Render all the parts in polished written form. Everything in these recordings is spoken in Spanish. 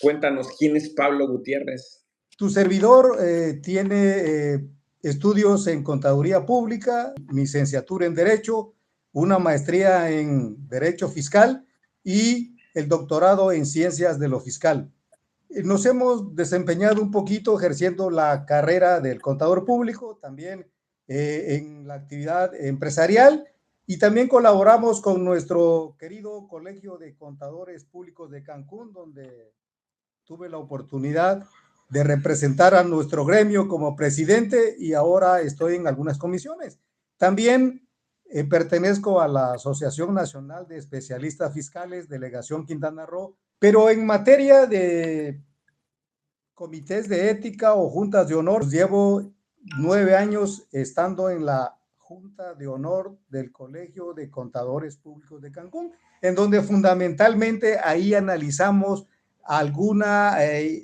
Cuéntanos, ¿quién es Pablo Gutiérrez? Tu servidor tiene estudios en Contaduría Pública, licenciatura en Derecho, una maestría en Derecho Fiscal y el doctorado en Ciencias de lo Fiscal. Nos hemos desempeñado un poquito ejerciendo la carrera del contador público, también en la actividad empresarial, y también colaboramos con nuestro querido Colegio de Contadores Públicos de Cancún, donde tuve la oportunidad de representar a nuestro gremio como presidente y ahora estoy en algunas comisiones. También pertenezco a la Asociación Nacional de Especialistas Fiscales, Delegación Quintana Roo, pero en materia de comités de ética o juntas de honor, llevo 9 años estando en la Junta de Honor del Colegio de Contadores Públicos de Cancún, en donde fundamentalmente ahí analizamos alguna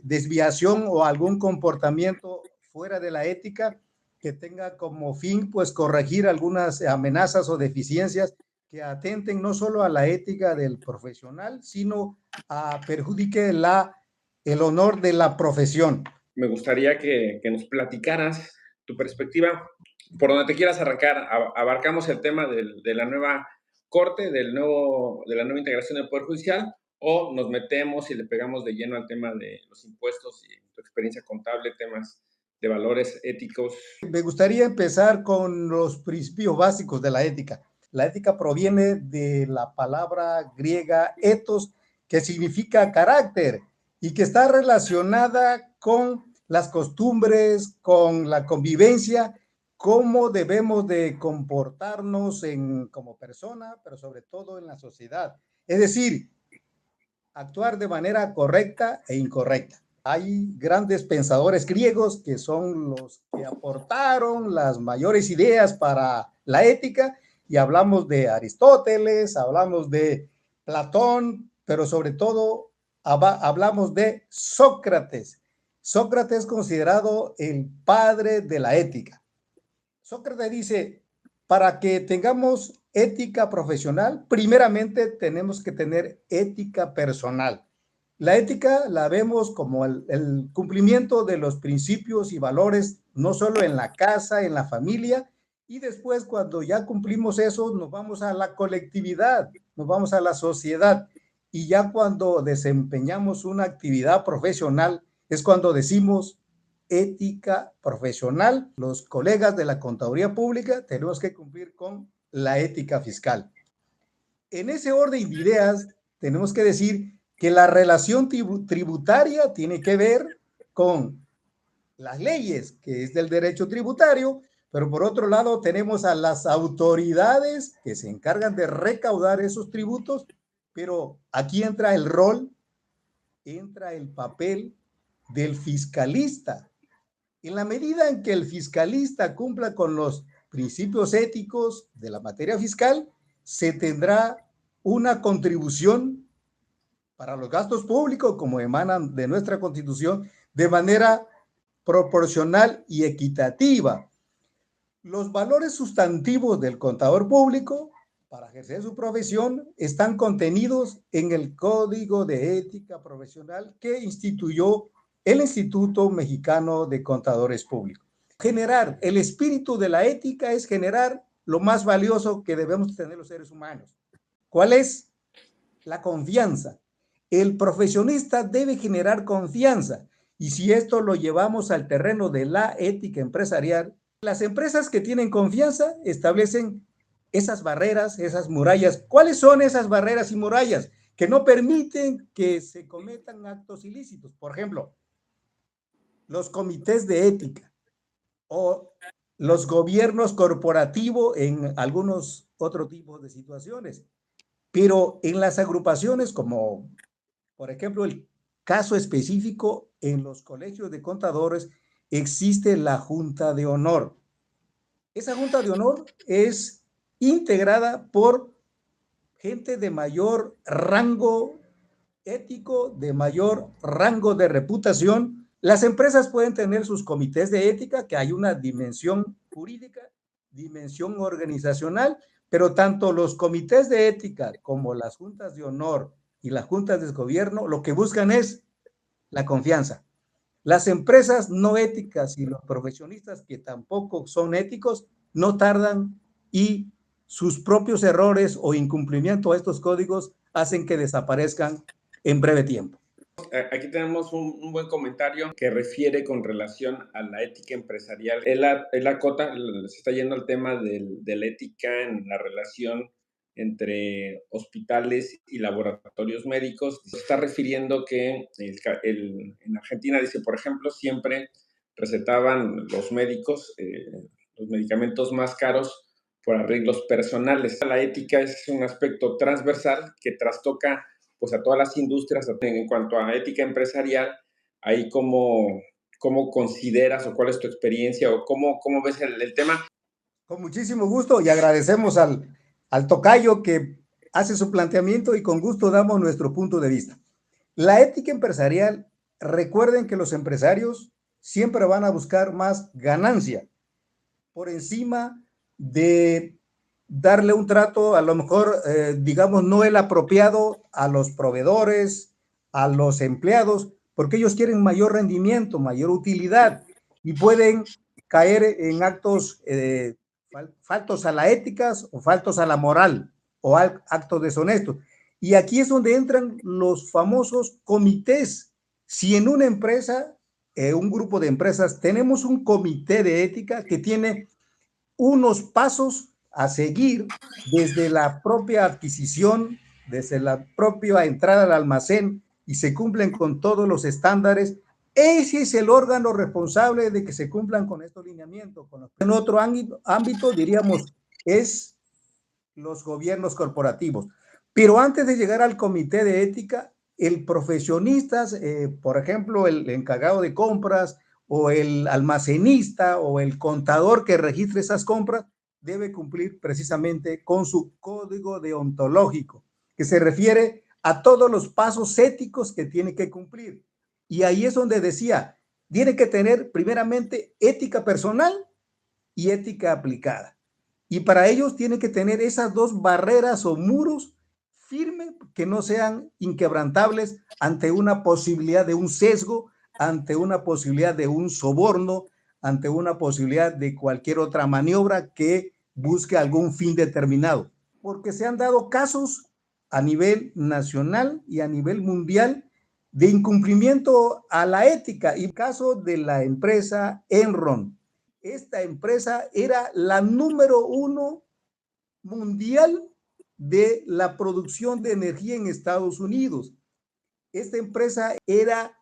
desviación o algún comportamiento fuera de la ética que tenga como fin pues corregir algunas amenazas o deficiencias que atenten no solo a la ética del profesional, sino a perjudique el honor de la profesión. Me gustaría que nos platicaras tu perspectiva, por donde te quieras arrancar. Abarcamos el tema de la nueva corte, de la nueva integración del Poder Judicial, o nos metemos y le pegamos de lleno al tema de los impuestos y tu experiencia contable, temas de valores éticos. Me gustaría empezar con los principios básicos de la ética. La ética proviene de la palabra griega ethos, que significa carácter y que está relacionada con las costumbres, con la convivencia, cómo debemos de comportarnos como persona, pero sobre todo en la sociedad. Es decir, actuar de manera correcta e incorrecta. Hay grandes pensadores griegos que son los que aportaron las mayores ideas para la ética y hablamos de Aristóteles, hablamos de Platón, pero sobre todo hablamos de Sócrates. Sócrates considerado el padre de la ética. Sócrates dice, para que tengamos ética profesional, primeramente tenemos que tener ética personal. La ética la vemos como el cumplimiento de los principios y valores, no solo en la casa, en la familia, y después cuando ya cumplimos eso, nos vamos a la colectividad, nos vamos a la sociedad, y ya cuando desempeñamos una actividad profesional, es cuando decimos ética profesional. Los colegas de la contaduría pública tenemos que cumplir con la ética fiscal. En ese orden de ideas, tenemos que decir que la relación tributaria tiene que ver con las leyes, que es del derecho tributario, pero por otro lado tenemos a las autoridades que se encargan de recaudar esos tributos, pero aquí entra el rol, entra el papel del fiscalista. En la medida en que el fiscalista cumpla con los principios éticos de la materia fiscal, se tendrá una contribución para los gastos públicos, como emanan de nuestra Constitución, de manera proporcional y equitativa. Los valores sustantivos del contador público para ejercer su profesión están contenidos en el Código de Ética Profesional que instituyó el Instituto Mexicano de Contadores Públicos. Generar el espíritu de la ética es generar lo más valioso que debemos tener los seres humanos. ¿Cuál es? La confianza. El profesionista debe generar confianza y si esto lo llevamos al terreno de la ética empresarial, las empresas que tienen confianza establecen esas barreras, esas murallas. ¿Cuáles son esas barreras y murallas? Que no permiten que se cometan actos ilícitos. Por ejemplo, los comités de ética o los gobiernos corporativos en algunos otros tipos de situaciones. Pero en las agrupaciones, como por ejemplo el caso específico en los colegios de contadores, existe la Junta de Honor. Esa Junta de Honor es integrada por gente de mayor rango ético, de mayor rango de reputación. Las empresas pueden tener sus comités de ética, que hay una dimensión jurídica, dimensión organizacional, pero tanto los comités de ética como las juntas de honor y las juntas de gobierno lo que buscan es la confianza. Las empresas no éticas y los profesionistas que tampoco son éticos no tardan y sus propios errores o incumplimiento a estos códigos hacen que desaparezcan en breve tiempo. Aquí tenemos un buen comentario que refiere con relación a la ética empresarial. Él acota, se está yendo al tema de la ética en la relación entre hospitales y laboratorios médicos. Se está refiriendo que en Argentina, dice, por ejemplo, siempre recetaban los médicos los medicamentos más caros por arreglos personales. La ética es un aspecto transversal que trastoca pues a todas las industrias. En cuanto a ética empresarial, ahí cómo consideras o cuál es tu experiencia o cómo ves el tema. Con muchísimo gusto y agradecemos al tocayo que hace su planteamiento y con gusto damos nuestro punto de vista. La ética empresarial, recuerden que los empresarios siempre van a buscar más ganancia por encima de darle un trato, a lo mejor, digamos, no el apropiado a los proveedores, a los empleados, porque ellos quieren mayor rendimiento, mayor utilidad y pueden caer en actos faltos a la ética o faltos a la moral o actos deshonestos. Y aquí es donde entran los famosos comités. Si en una empresa, un grupo de empresas, tenemos un comité de ética que tiene unos pasos a seguir desde la propia adquisición, desde la propia entrada al almacén y se cumplen con todos los estándares, ese es el órgano responsable de que se cumplan con estos lineamientos. En otro ámbito, diríamos, es los gobiernos corporativos. Pero antes de llegar al comité de ética, el profesionista, por ejemplo, el encargado de compras o el almacenista o el contador que registre esas compras, debe cumplir precisamente con su código deontológico, que se refiere a todos los pasos éticos que tiene que cumplir. Y ahí es donde decía, tiene que tener primeramente ética personal y ética aplicada. Y para ellos tiene que tener esas dos barreras o muros firmes que no sean inquebrantables ante una posibilidad de un sesgo, ante una posibilidad de un soborno, ante una posibilidad de cualquier otra maniobra que busque algún fin determinado. Porque se han dado casos a nivel nacional y a nivel mundial de incumplimiento a la ética. Y el caso de la empresa Enron. Esta empresa era la número 1 mundial de la producción de energía en Estados Unidos. Esta empresa era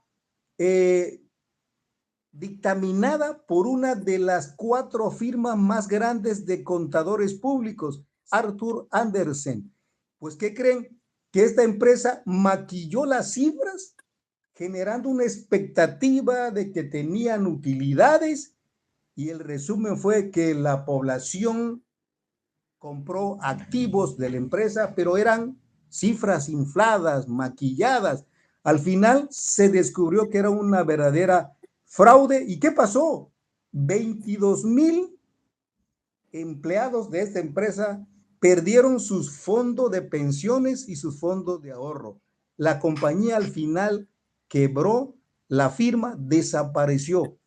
dictaminada por una de las 4 firmas más grandes de contadores públicos, Arthur Andersen. Pues, ¿qué creen? Que esta empresa maquilló las cifras, generando una expectativa de que tenían utilidades, y el resumen fue que la población compró activos de la empresa, pero eran cifras infladas, maquilladas. Al final se descubrió que era una verdadera fraude. ¿Y qué pasó? 22,000 empleados de esta empresa perdieron sus fondos de pensiones y sus fondos de ahorro. La compañía al final quebró, la firma desapareció.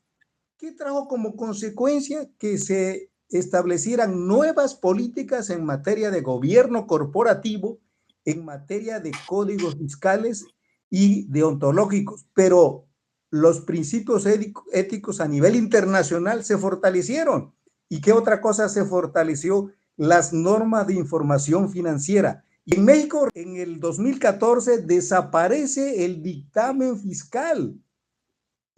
¿Qué trajo como consecuencia? Que se establecieran nuevas políticas en materia de gobierno corporativo, en materia de códigos fiscales y deontológicos, pero los principios éticos a nivel internacional se fortalecieron. ¿Y qué otra cosa se fortaleció? Las normas de información financiera. Y en México, en el 2014, desaparece el dictamen fiscal.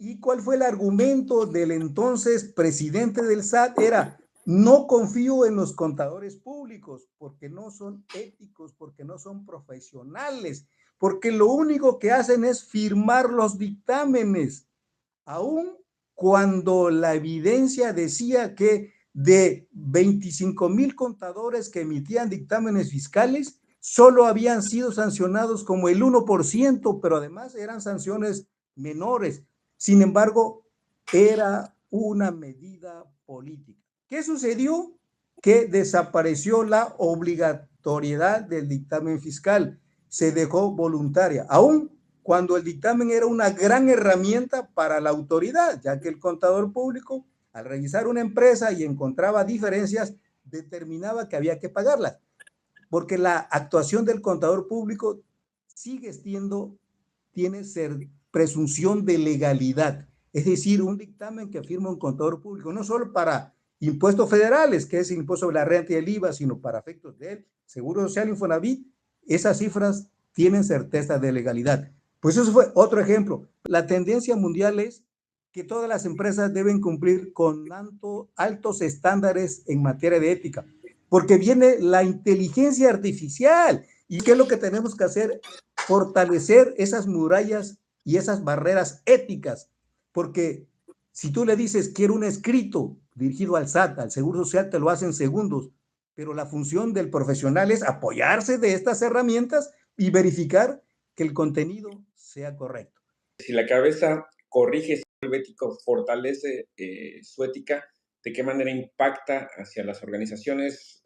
¿Y cuál fue el argumento del entonces presidente del SAT? Era, no confío en los contadores públicos porque no son éticos, porque no son profesionales, porque lo único que hacen es firmar los dictámenes, aun cuando la evidencia decía que de 25,000 contadores que emitían dictámenes fiscales, solo habían sido sancionados como el 1%, pero además eran sanciones menores. Sin embargo, era una medida política. ¿Qué sucedió? Que desapareció la obligatoriedad del dictamen fiscal, se dejó voluntaria, aún cuando el dictamen era una gran herramienta para la autoridad, ya que el contador público, al revisar una empresa y encontraba diferencias, determinaba que había que pagarlas, porque la actuación del contador público sigue tiene presunción de legalidad. Es decir, un dictamen que firma un contador público, no solo para impuestos federales, que es el impuesto sobre la renta y el IVA, sino para efectos del Seguro Social, Infonavit, esas cifras tienen certeza de legalidad. Pues eso fue otro ejemplo. La tendencia mundial es que todas las empresas deben cumplir con altos estándares en materia de ética, porque viene la inteligencia artificial. ¿Y qué es lo que tenemos que hacer? Fortalecer esas murallas y esas barreras éticas, porque si tú le dices, quiero un escrito dirigido al SAT, al Seguro Social, te lo hacen segundos, pero la función del profesional es apoyarse de estas herramientas y verificar que el contenido sea correcto. Si la cabeza corrige el ético, fortalece su ética, ¿de qué manera impacta hacia las organizaciones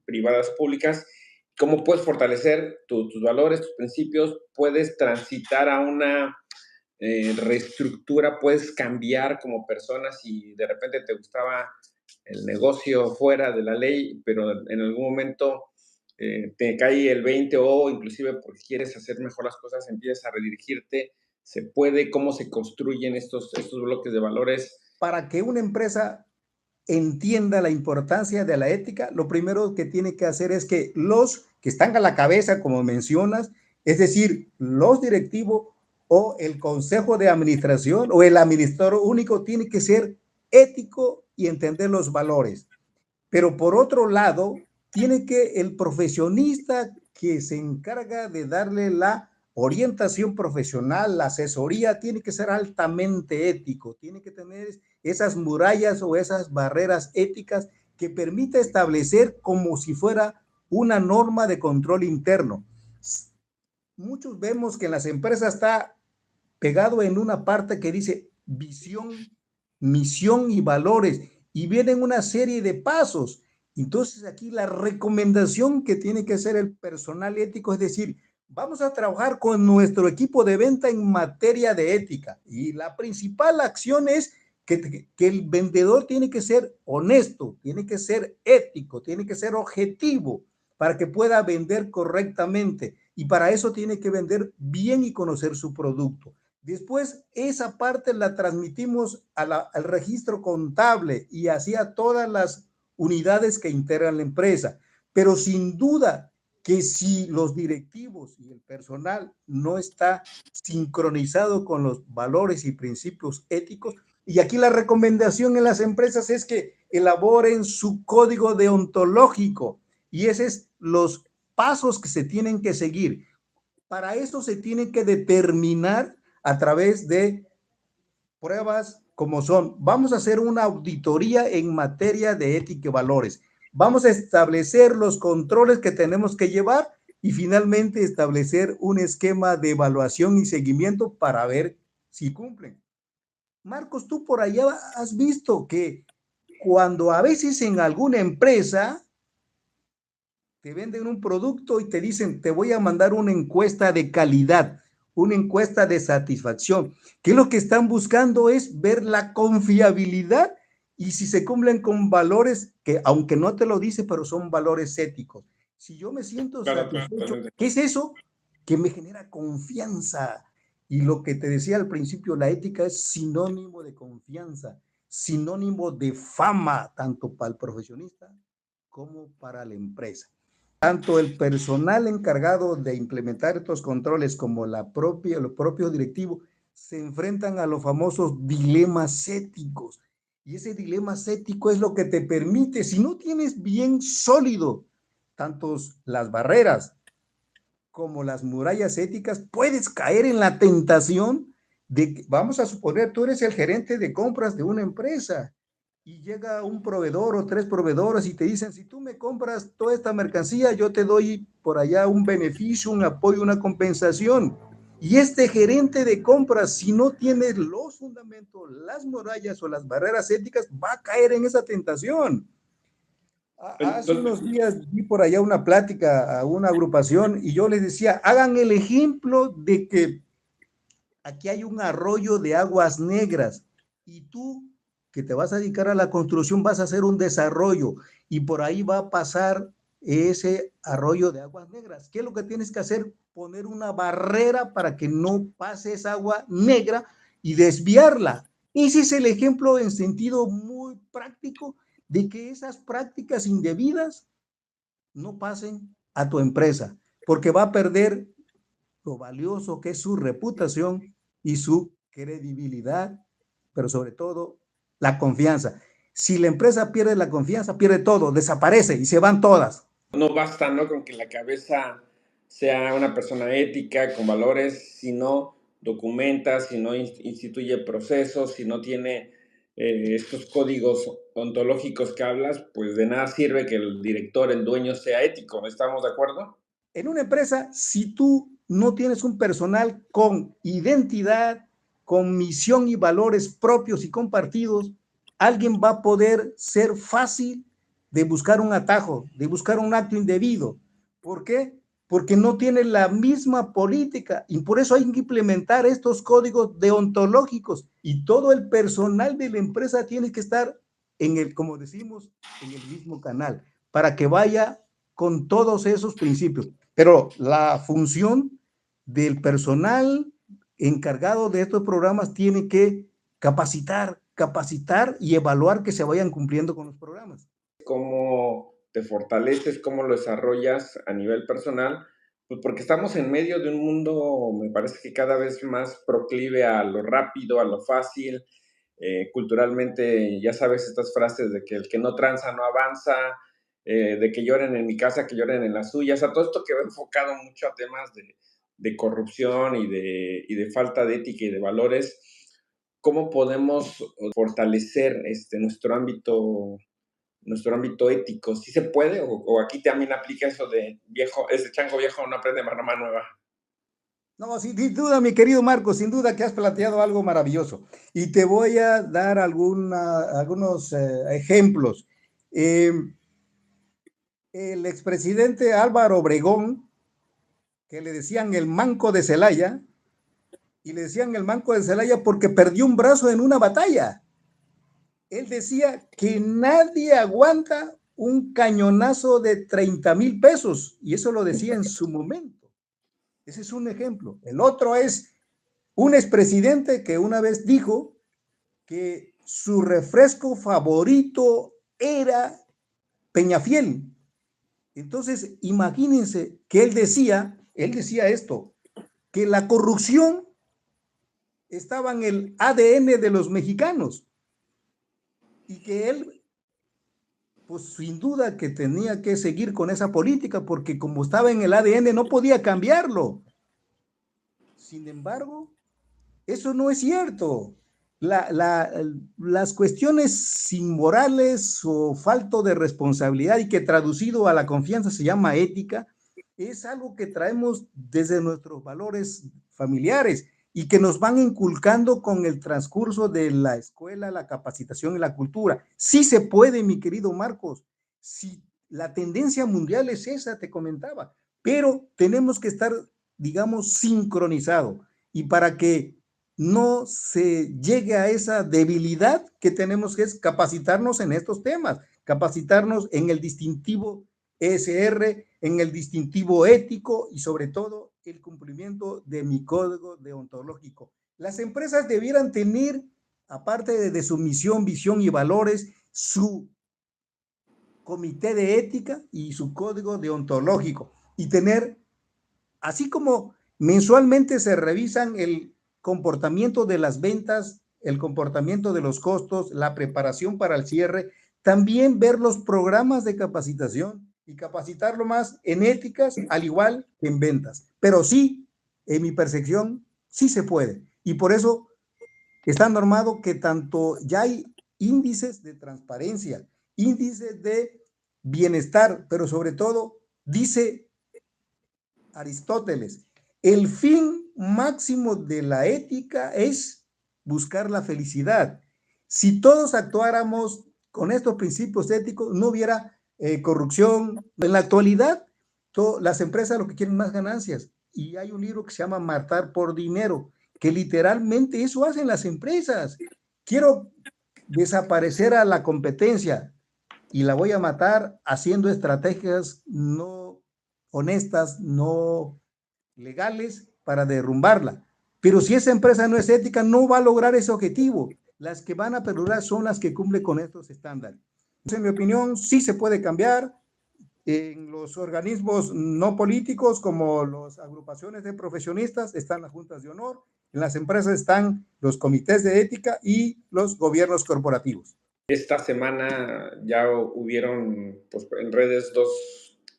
privadas públicas? ¿Cómo puedes fortalecer tus valores, tus principios? ¿Puedes transitar a una reestructura? ¿Puedes cambiar como persona si de repente te gustaba el negocio fuera de la ley, pero en algún momento te cae el 20 o inclusive porque quieres hacer mejor las cosas, empiezas a redirigirte? ¿Se puede? ¿Cómo se construyen estos bloques de valores? Para que una empresa entienda la importancia de la ética, lo primero que tiene que hacer es que los que están a la cabeza, como mencionas, es decir, los directivos o el consejo de administración o el administrador único, tiene que ser ético y entender los valores. Pero por otro lado, tiene que el profesionista que se encarga de darle la orientación profesional, la asesoría, tiene que ser altamente ético, tiene que tener esas murallas o esas barreras éticas que permita establecer como si fuera una norma de control interno. Muchos vemos que en las empresas está pegado en una parte que dice visión, misión y valores, y vienen una serie de pasos. Entonces aquí la recomendación que tiene que hacer el personal ético es decir, vamos a trabajar con nuestro equipo de venta en materia de ética, y la principal acción es que el vendedor tiene que ser honesto, tiene que ser ético, tiene que ser objetivo para que pueda vender correctamente, y para eso tiene que vender bien y conocer su producto. Después, esa parte la transmitimos al registro contable y así a todas las unidades que integran la empresa. Pero sin duda que si los directivos y el personal no está sincronizado con los valores y principios éticos, y aquí la recomendación en las empresas es que elaboren su código deontológico, y esos es los pasos que se tienen que seguir. Para eso se tiene que determinar a través de pruebas como son, vamos a hacer una auditoría en materia de ética y valores, vamos a establecer los controles que tenemos que llevar y finalmente establecer un esquema de evaluación y seguimiento para ver si cumplen. Marcos, tú por allá has visto que cuando a veces en alguna empresa te venden un producto y te dicen, te voy a mandar una encuesta de calidad, una encuesta de satisfacción, que lo que están buscando es ver la confiabilidad y si se cumplen con valores que, aunque no te lo dice, pero son valores éticos. Si yo me siento satisfecho, ¿qué es eso? Que me genera confianza. Y lo que te decía al principio, la ética es sinónimo de confianza, sinónimo de fama, tanto para el profesionista como para la empresa. Tanto el personal encargado de implementar estos controles como los propios directivos se enfrentan a los famosos dilemas éticos. Y ese dilema ético es lo que te permite, si no tienes bien sólido tanto las barreras como las murallas éticas, puedes caer en la tentación de, vamos a suponer, tú eres el gerente de compras de una empresa y llega un proveedor o tres proveedores y te dicen, si tú me compras toda esta mercancía, yo te doy por allá un beneficio, un apoyo, una compensación. Y este gerente de compras, si no tiene los fundamentos, las murallas o las barreras éticas, va a caer en esa tentación. Hace unos días vi por allá una plática a una agrupación y yo les decía, hagan el ejemplo de que aquí hay un arroyo de aguas negras y tú que te vas a dedicar a la construcción vas a hacer un desarrollo y por ahí va a pasar ese arroyo de aguas negras. ¿Qué es lo que tienes que hacer? Poner una barrera para que no pase esa agua negra y desviarla. Ese es el ejemplo en sentido muy práctico de que esas prácticas indebidas no pasen a tu empresa, porque va a perder lo valioso que es su reputación y su credibilidad, pero sobre todo la confianza. Si la empresa pierde la confianza, pierde todo, desaparece y se van todas. No basta, ¿no?, con que la cabeza sea una persona ética, con valores, si no documenta, si no instituye procesos, si no tiene estos códigos ontológicos que hablas, pues de nada sirve que el director, el dueño sea ético. ¿Estamos de acuerdo? En una empresa, si tú no tienes un personal con identidad, con misión y valores propios y compartidos, alguien va a poder ser fácil de buscar un atajo, de buscar un acto indebido. ¿Por qué? Porque no tiene la misma política y por eso hay que implementar estos códigos deontológicos y todo el personal de la empresa tiene que estar en el, como decimos, en el mismo canal para que vaya con todos esos principios. Pero la función del personal encargado de estos programas tiene que capacitar y evaluar que se vayan cumpliendo con los programas. ¿Cómo te fortaleces, cómo lo desarrollas a nivel personal? Pues porque estamos en medio de un mundo, me parece que cada vez más proclive a lo rápido, a lo fácil. Culturalmente, ya sabes, estas frases de que el que no tranza no avanza, de que lloren en mi casa, que lloren en la suya. O sea, todo esto que va enfocado mucho a temas de corrupción y de falta de ética y de valores. ¿Cómo podemos fortalecer nuestro ámbito ético? ¿Sí se puede? ¿O aquí también aplica eso de viejo, ese chango viejo no aprende marrama nueva? No, sin duda, mi querido Marco, sin duda que has planteado algo maravilloso. Y te voy a dar algunos ejemplos. El expresidente Álvaro Obregón, que le decían el manco de Celaya, y le decían el manco de Celaya porque perdió un brazo en una batalla. Él decía que nadie aguanta un cañonazo de 30,000 pesos, y eso lo decía en su momento. Ese es un ejemplo. El otro es un expresidente que una vez dijo que su refresco favorito era Peñafiel. Entonces, imagínense que él decía esto, que la corrupción estaba en el ADN de los mexicanos y que él, pues sin duda que tenía que seguir con esa política porque como estaba en el ADN no podía cambiarlo. Sin embargo, eso no es cierto. Las cuestiones inmorales o falto de responsabilidad y que traducido a la confianza se llama ética, es algo que traemos desde nuestros valores familiares y que nos van inculcando con el transcurso de la escuela, la capacitación y la cultura. Sí se puede, mi querido Marcos. Si la tendencia mundial es esa, te comentaba, pero tenemos que estar, digamos, sincronizado y para que no se llegue a esa debilidad que tenemos que es capacitarnos en estos temas, capacitarnos en el distintivo ESR, en el distintivo ético y sobre todo el cumplimiento de mi código deontológico. Las empresas debieran tener, aparte de su misión, visión y valores, su comité de ética y su código deontológico y tener, así como mensualmente se revisan el comportamiento de las ventas, el comportamiento de los costos, la preparación para el cierre, también ver los programas de capacitación y capacitarlo más en éticas, al igual que en ventas. Pero sí, en mi percepción, sí se puede. Y por eso está normado que tanto ya hay índices de transparencia, índices de bienestar, pero sobre todo dice Aristóteles, el fin máximo de la ética es buscar la felicidad. Si todos actuáramos con estos principios éticos, no hubiera corrupción. En la actualidad, las empresas lo que quieren más ganancias. Y hay un libro que se llama Matar por Dinero, que literalmente eso hacen las empresas. Quiero desaparecer a la competencia y la voy a matar haciendo estrategias no honestas, no legales para derrumbarla. Pero si esa empresa no es ética, no va a lograr ese objetivo. Las que van a perdurar son las que cumplen con estos estándares. Entonces, en mi opinión, sí se puede cambiar. En los organismos no políticos, como las agrupaciones de profesionistas, están las juntas de honor. En las empresas están los comités de ética y los gobiernos corporativos. Esta semana ya hubieron pues, en redes dos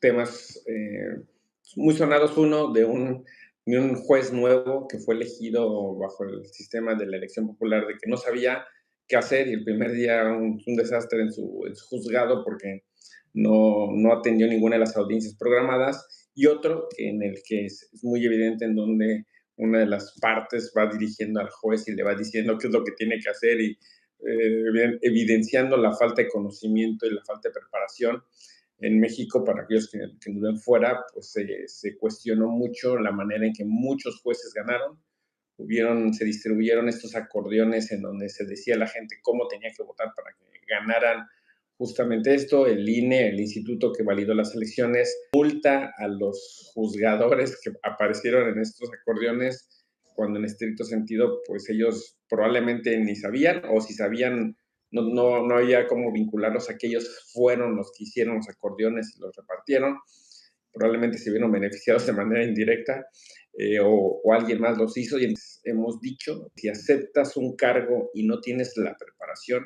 temas muy sonados. Uno de un juez nuevo que fue elegido bajo el sistema de la elección popular, de que no sabía qué hacer, y el primer día un desastre en su juzgado porque no atendió ninguna de las audiencias programadas, y otro en el que es muy evidente en donde una de las partes va dirigiendo al juez y le va diciendo qué es lo que tiene que hacer, y evidenciando la falta de conocimiento y la falta de preparación. En México, para aquellos que nos ven fuera, pues se cuestionó mucho la manera en que muchos jueces ganaron. Se distribuyeron estos acordeones en donde se decía a la gente cómo tenía que votar para que ganaran justamente esto. El INE, el instituto que validó las elecciones, multa a los juzgadores que aparecieron en estos acordeones, cuando en estricto sentido, pues ellos probablemente ni sabían, o si sabían, no había cómo vincularlos a que ellos fueron los que hicieron los acordeones y los repartieron. Probablemente se vieron beneficiados de manera indirecta, o alguien más los hizo. Y hemos dicho, si aceptas un cargo y no tienes la preparación,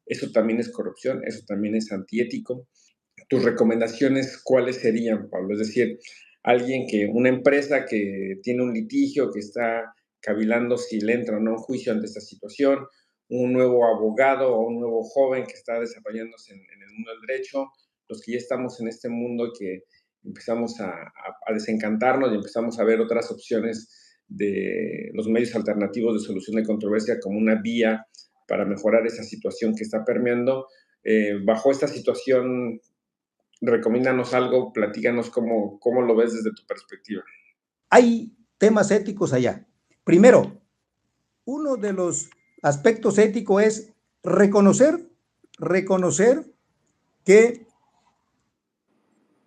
eso también es corrupción, eso también es antiético. ¿Tus recomendaciones cuáles serían, Pablo? Es decir, una empresa que tiene un litigio, que está cavilando si le entra o no un juicio ante esta situación, un nuevo abogado o un nuevo joven que está desarrollándose en el mundo del derecho, los que ya estamos en este mundo, que empezamos a desencantarnos y empezamos a ver otras opciones de los medios alternativos de solución de controversia como una vía para mejorar esa situación que está permeando. Bajo esta situación, recomiéndanos algo, platícanos cómo lo ves desde tu perspectiva. Hay temas éticos allá. Primero, uno de los aspectos éticos es reconocer que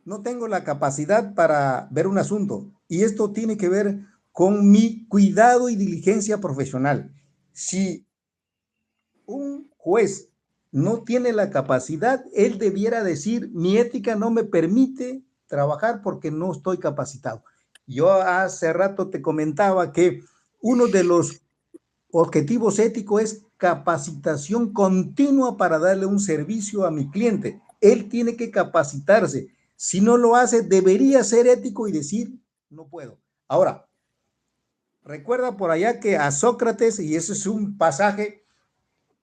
no tengo la capacidad para ver un asunto, y esto tiene que ver con mi cuidado y diligencia profesional. Si un juez no tiene la capacidad, él debiera decir: mi ética no me permite trabajar porque no estoy capacitado. Yo hace rato te comentaba que uno de los objetivos éticos es capacitación continua para darle un servicio a mi cliente. Él tiene que capacitarse. Si no lo hace, debería ser ético y decir: no puedo. Ahora, recuerda por allá que a Sócrates, y ese es un pasaje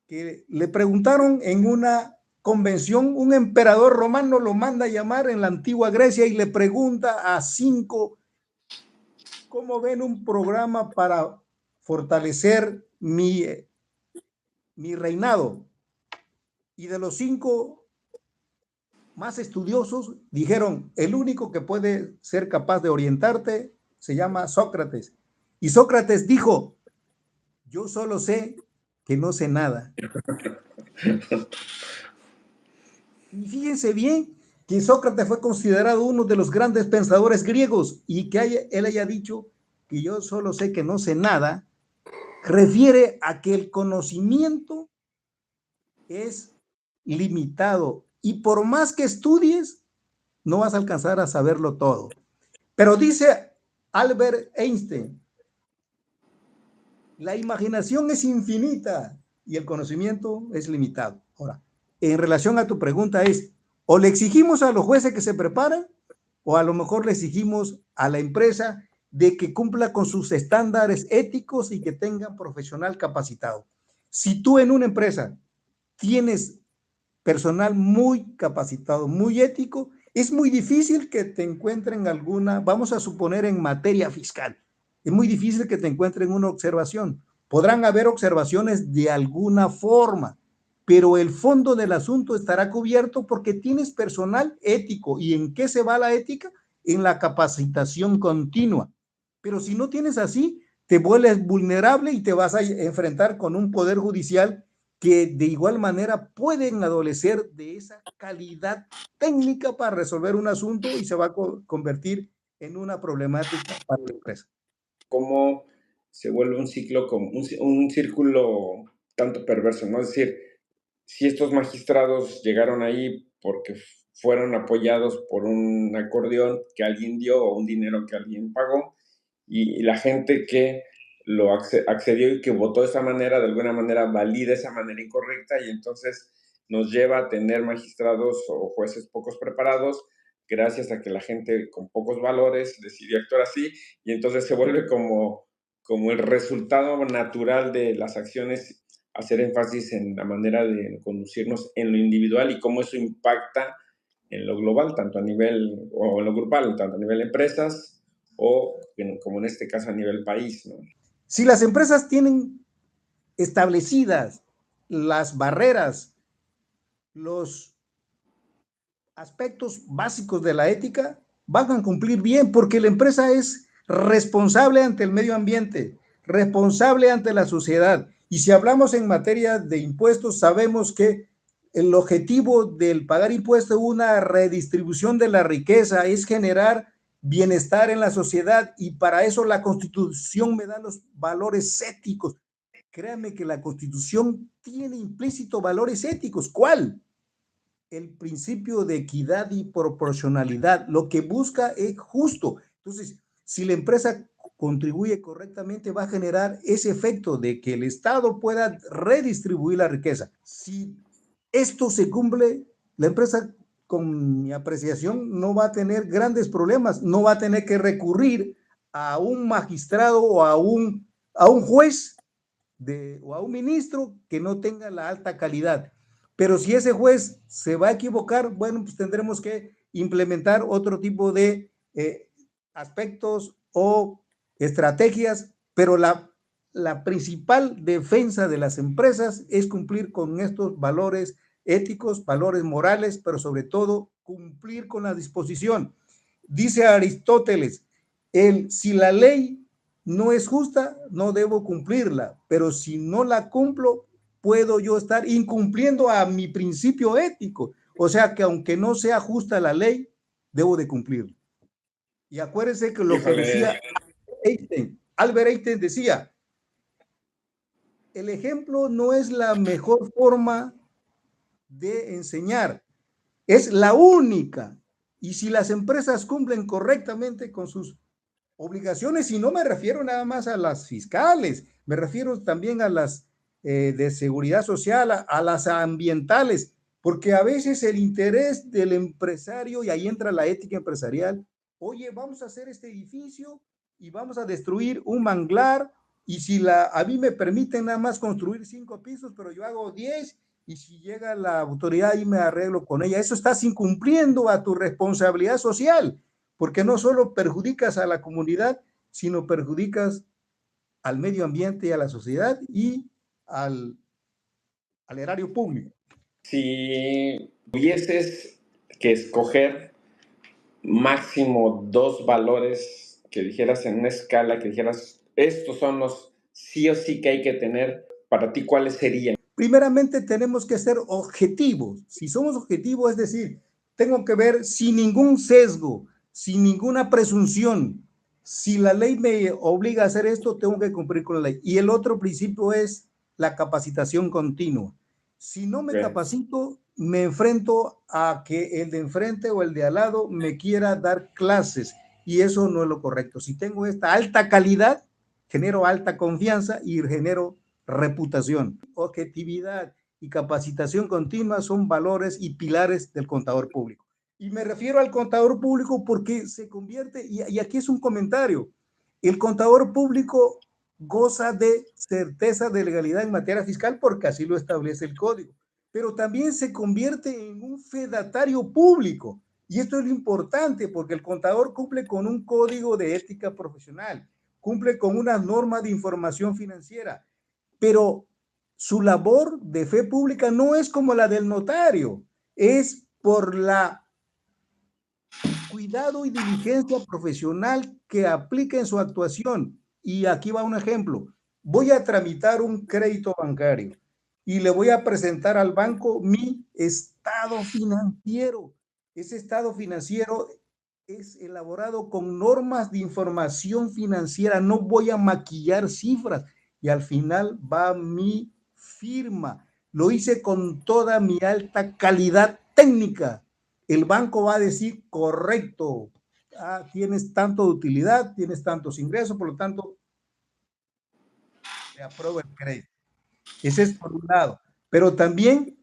que le preguntaron en una convención, un emperador romano lo manda a llamar en la antigua Grecia y le pregunta a 5: ¿cómo ven un programa para fortalecer mi reinado? Y de los 5 más estudiosos dijeron: el único que puede ser capaz de orientarte se llama Sócrates. Y Sócrates dijo: yo solo sé que no sé nada. Y fíjense bien que Sócrates fue considerado uno de los grandes pensadores griegos, y que él haya dicho que yo solo sé que no sé nada, refiere a que el conocimiento es limitado, y por más que estudies, no vas a alcanzar a saberlo todo. Pero dice Albert Einstein: la imaginación es infinita y el conocimiento es limitado. Ahora, en relación a tu pregunta es: o le exigimos a los jueces que se preparan, o a lo mejor le exigimos a la empresa de que cumpla con sus estándares éticos y que tenga profesional capacitado. Si tú en una empresa tienes personal muy capacitado, muy ético, es muy difícil que te encuentren alguna, vamos a suponer en materia fiscal, es muy difícil que te encuentren una observación. Podrán haber observaciones de alguna forma, pero el fondo del asunto estará cubierto porque tienes personal ético. ¿Y en qué se va la ética? En la capacitación continua. Pero si no tienes así, te vuelves vulnerable y te vas a enfrentar con un poder judicial que de igual manera pueden adolecer de esa calidad técnica para resolver un asunto y se va a convertir en una problemática para la empresa. Cómo se vuelve un ciclo, como un círculo tanto perverso, ¿no? Es decir, si estos magistrados llegaron ahí porque fueron apoyados por un acordeón que alguien dio o un dinero que alguien pagó, y la gente que lo accedió y que votó de esa manera, de alguna manera valida esa manera incorrecta, y entonces nos lleva a tener magistrados o jueces pocos preparados, gracias a que la gente con pocos valores decidió actuar así, y entonces se vuelve como el resultado natural de las acciones, hacer énfasis en la manera de conducirnos en lo individual y cómo eso impacta en lo global, tanto a nivel, o en lo grupal, tanto a nivel de empresas o como en este caso a nivel país, ¿no? Si las empresas tienen establecidas las barreras, los aspectos básicos de la ética, van a cumplir bien porque la empresa es responsable ante el medio ambiente, responsable ante la sociedad. Y si hablamos en materia de impuestos, sabemos que el objetivo del pagar impuestos es una redistribución de la riqueza, es generar bienestar en la sociedad y para eso la Constitución me da los valores éticos. Créanme que la Constitución tiene implícito valores éticos. ¿Cuál? El principio de equidad y proporcionalidad. Lo que busca es justo. Entonces, si la empresa contribuye correctamente, va a generar ese efecto de que el Estado pueda redistribuir la riqueza. Si esto se cumple, la empresa, con mi apreciación, no va a tener grandes problemas, no va a tener que recurrir a un magistrado o a un juez o a un ministro que no tenga la alta calidad. Pero si ese juez se va a equivocar, bueno, pues tendremos que implementar otro tipo de aspectos o estrategias, pero la principal defensa de las empresas es cumplir con estos valores éticos, valores morales, pero sobre todo cumplir con la disposición. Dice Aristóteles, si la ley no es justa, no debo cumplirla, pero si no la cumplo, puedo yo estar incumpliendo a mi principio ético. O sea que aunque no sea justa la ley, debo de cumplirla. Y acuérdense que lo que decía Einstein, Albert Einstein decía, el ejemplo no es la mejor forma de enseñar, es la única. Y si las empresas cumplen correctamente con sus obligaciones, y no me refiero nada más a las fiscales, me refiero también a las de seguridad social, a las ambientales, porque a veces el interés del empresario, y ahí entra la ética empresarial, oye, vamos a hacer este edificio y vamos a destruir un manglar, y si a mí me permiten nada más construir 5 pisos, pero yo hago 10, y si llega la autoridad y me arreglo con ella, eso estás incumpliendo a tu responsabilidad social, porque no solo perjudicas a la comunidad, sino perjudicas al medio ambiente y a la sociedad y al erario público. Si tuvieses que escoger máximo 2 valores que dijeras en una escala, que dijeras, estos son los sí o sí que hay que tener, para ti, ¿cuáles serían? Primeramente tenemos que ser objetivos. Si somos objetivos, es decir, tengo que ver sin ningún sesgo, sin ninguna presunción. Si la ley me obliga a hacer esto, tengo que cumplir con la ley. Y el otro principio es la capacitación continua. Si no me capacito, me enfrento a que el de enfrente o el de al lado me quiera dar clases y eso no es lo correcto. Si tengo esta alta calidad, genero alta confianza y genero reputación. Objetividad y capacitación continua son valores y pilares del contador público. Y me refiero al contador público porque se convierte, y aquí es un comentario, el contador público goza de certeza de legalidad en materia fiscal porque así lo establece el código, pero también se convierte en un fedatario público. Y esto es lo importante porque el contador cumple con un código de ética profesional, cumple con una norma de información financiera, pero su labor de fe pública no es como la del notario, es por la cuidado y diligencia profesional que aplica en su actuación. Y aquí va un ejemplo. Voy a tramitar un crédito bancario y le voy a presentar al banco mi estado financiero. Ese estado financiero es elaborado con normas de información financiera. No voy a maquillar cifras y al final va mi firma. Lo hice con toda mi alta calidad técnica. El banco va a decir, correcto, tienes tanto de utilidad, tienes tantos ingresos, por lo tanto, te apruebo el crédito. Ese es por un lado. Pero también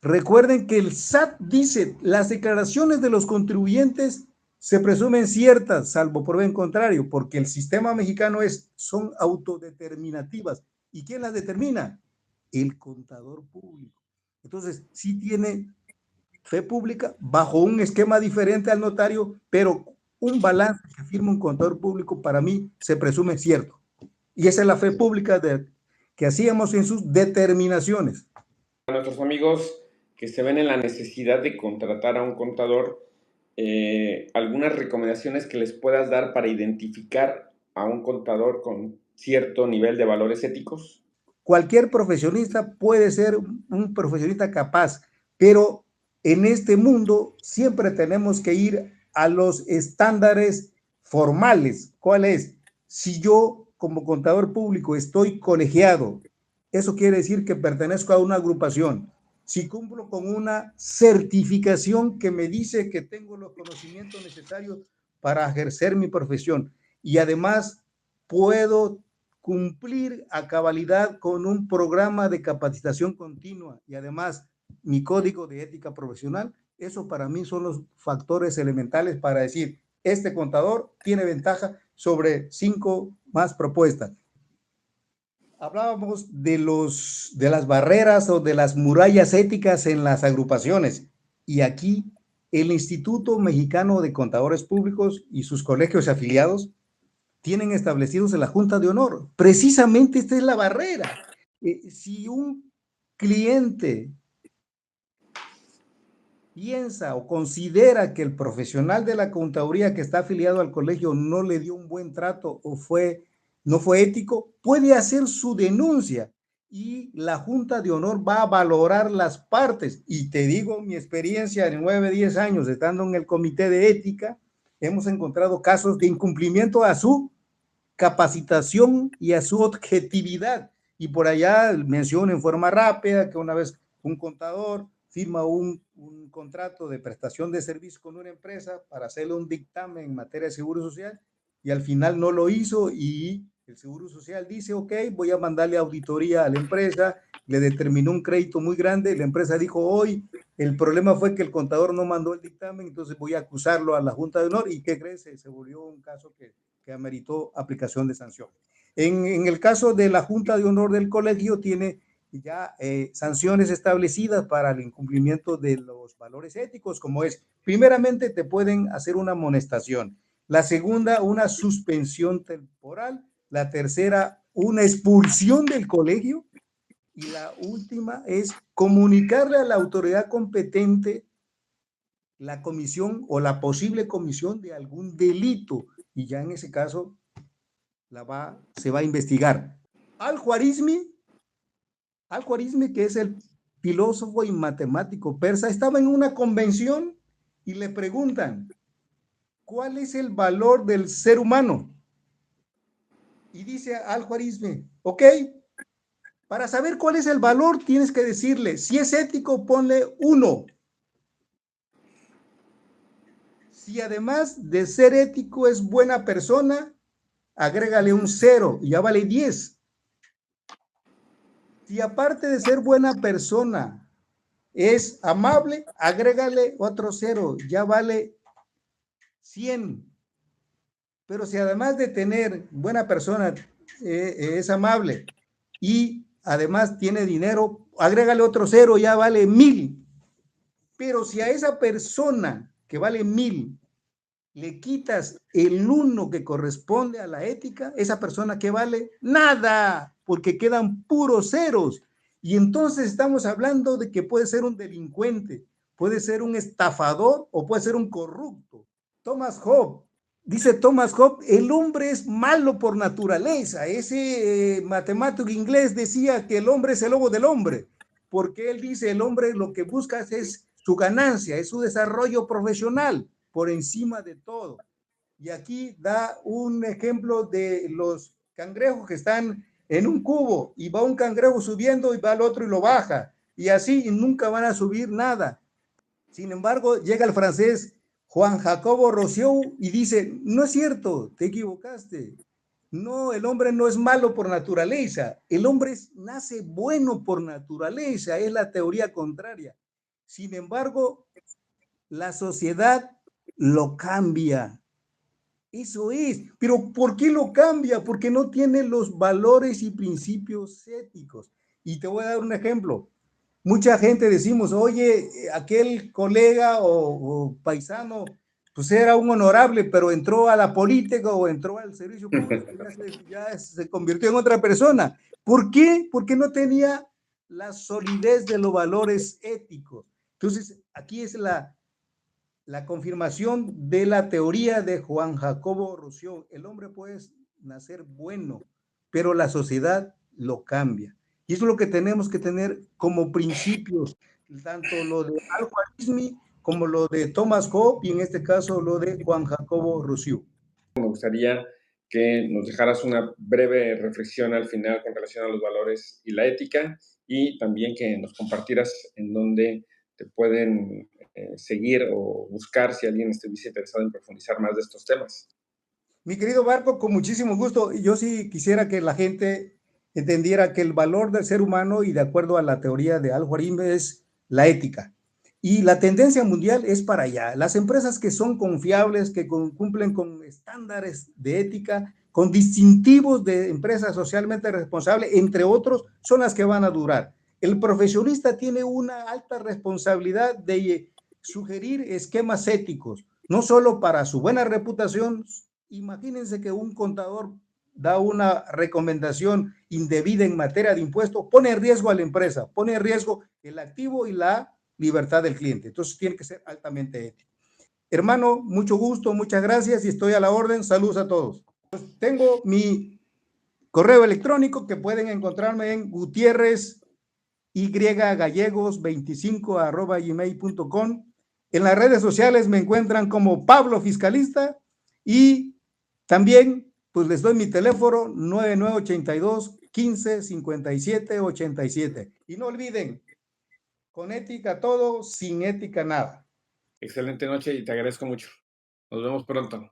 recuerden que el SAT dice, las declaraciones de los contribuyentes se presumen ciertas, salvo por bien contrario, porque el sistema mexicano son autodeterminativas. ¿Y quién las determina? El contador público. Entonces, sí tiene fe pública bajo un esquema diferente al notario, pero un balance que firma un contador público para mí se presume cierto. Y esa es la fe pública que hacíamos en sus determinaciones. A nuestros amigos que se ven en la necesidad de contratar a un contador, algunas recomendaciones que les puedas dar para identificar a un contador con cierto nivel de valores éticos. Cualquier profesionista puede ser un profesionista capaz, pero en este mundo siempre tenemos que ir a los estándares formales. ¿Cuál es? Si yo como contador público estoy colegiado, eso quiere decir que pertenezco a una agrupación. Si cumplo con una certificación que me dice que tengo los conocimientos necesarios para ejercer mi profesión y además puedo cumplir a cabalidad con un programa de capacitación continua y además mi código de ética profesional, eso para mí son los factores elementales para decir, este contador tiene ventaja sobre 5 más propuestas. Hablábamos de las barreras o de las murallas éticas en las agrupaciones y aquí el Instituto Mexicano de Contadores Públicos y sus colegios afiliados tienen establecidos en la Junta de Honor. Precisamente esta es la barrera. Si un cliente piensa o considera que el profesional de la contaduría que está afiliado al colegio no le dio un buen trato o no fue ético, puede hacer su denuncia y la Junta de Honor va a valorar las partes. Y te digo, mi experiencia de 9, 10 años estando en el comité de ética, hemos encontrado casos de incumplimiento a su capacitación y a su objetividad. Y por allá menciono en forma rápida que una vez un contador firma un contrato de prestación de servicio con una empresa para hacerle un dictamen en materia de seguro social y al final no lo hizo y el Seguro Social dice, ok, voy a mandarle auditoría a la empresa, le determinó un crédito muy grande, la empresa dijo, hoy el problema fue que el contador no mandó el dictamen, entonces voy a acusarlo a la Junta de Honor y ¿qué crees? Se volvió un caso que ameritó aplicación de sanción. En el caso de la Junta de Honor del colegio tiene ya sanciones establecidas para el incumplimiento de los valores éticos, como es, primeramente te pueden hacer una amonestación, la segunda una suspensión temporal, la tercera una expulsión del colegio y la última es comunicarle a la autoridad competente la comisión o la posible comisión de algún delito y ya en ese caso se va a investigar. Al-Khwarizmi, que es el filósofo y matemático persa, estaba en una convención y le preguntan, ¿cuál es el valor del ser humano? Y dice Al-Khwarizmi, ok, para saber cuál es el valor tienes que decirle, si es ético, ponle 1. Si además de ser ético es buena persona, agrégale un 0 y ya vale 10. Si aparte de ser buena persona es amable, agrégale otro 0, ya vale 100. Pero si además de tener buena persona es amable y además tiene dinero, agrégale otro 0, ya vale 1000. Pero si a esa persona que vale 1000 le quitas el 1 que corresponde a la ética, esa persona que vale nada, porque quedan puros ceros. Y entonces estamos hablando de que puede ser un delincuente, puede ser un estafador o puede ser un corrupto. Thomas Hobbes dice Thomas Hobbes, el hombre es malo por naturaleza. Ese matemático inglés decía que el hombre es el lobo del hombre, porque él dice el hombre lo que busca es su ganancia, es su desarrollo profesional por encima de todo. Y aquí da un ejemplo de los cangrejos que están en un cubo y va un cangrejo subiendo y va el otro y lo baja. Y así y nunca van a subir nada. Sin embargo, llega el francés Juan Jacobo Rousseau y dice, no es cierto, te equivocaste. No, el hombre no es malo por naturaleza, el hombre nace bueno por naturaleza, es la teoría contraria. Sin embargo, la sociedad lo cambia. Eso es, pero ¿por qué lo cambia? Porque no tiene los valores y principios éticos. Y te voy a dar un ejemplo. Mucha gente decimos, oye, aquel colega o paisano, pues era un honorable, pero entró a la política o entró al servicio público, ya se convirtió en otra persona. ¿Por qué? Porque no tenía la solidez de los valores éticos. Entonces, aquí es la confirmación de la teoría de Juan Jacobo Rousseau. El hombre puede nacer bueno, pero la sociedad lo cambia. Y eso es lo que tenemos que tener como principios, tanto lo de Al-Khwarizmi como lo de Thomas Hobbes y en este caso lo de Juan Jacobo Rousseau. Me gustaría que nos dejaras una breve reflexión al final con relación a los valores y la ética y también que nos compartieras en dónde te pueden seguir o buscar si alguien estuviese interesado en profundizar más de estos temas. Mi querido Barco, con muchísimo gusto. Yo sí quisiera que la gente entendiera que el valor del ser humano y de acuerdo a la teoría de Al-Khwarizmi es la ética. Y la tendencia mundial es para allá. Las empresas que son confiables, que cumplen con estándares de ética, con distintivos de empresa socialmente responsable, entre otros, son las que van a durar. El profesionista tiene una alta responsabilidad de sugerir esquemas éticos, no solo para su buena reputación. Imagínense que un contador da una recomendación indebida en materia de impuestos, pone en riesgo a la empresa, pone en riesgo el activo y la libertad del cliente. Entonces tiene que ser altamente ético. Hermano, mucho gusto, muchas gracias y estoy a la orden. Saludos a todos. Pues tengo mi correo electrónico que pueden encontrarme en Gutiérrez ygallegos25@gmail.com. En las redes sociales me encuentran como Pablo Fiscalista y también pues les doy mi teléfono 9982 15 57 87. Y no olviden, con ética todo, sin ética nada. Excelente noche y te agradezco mucho. Nos vemos pronto.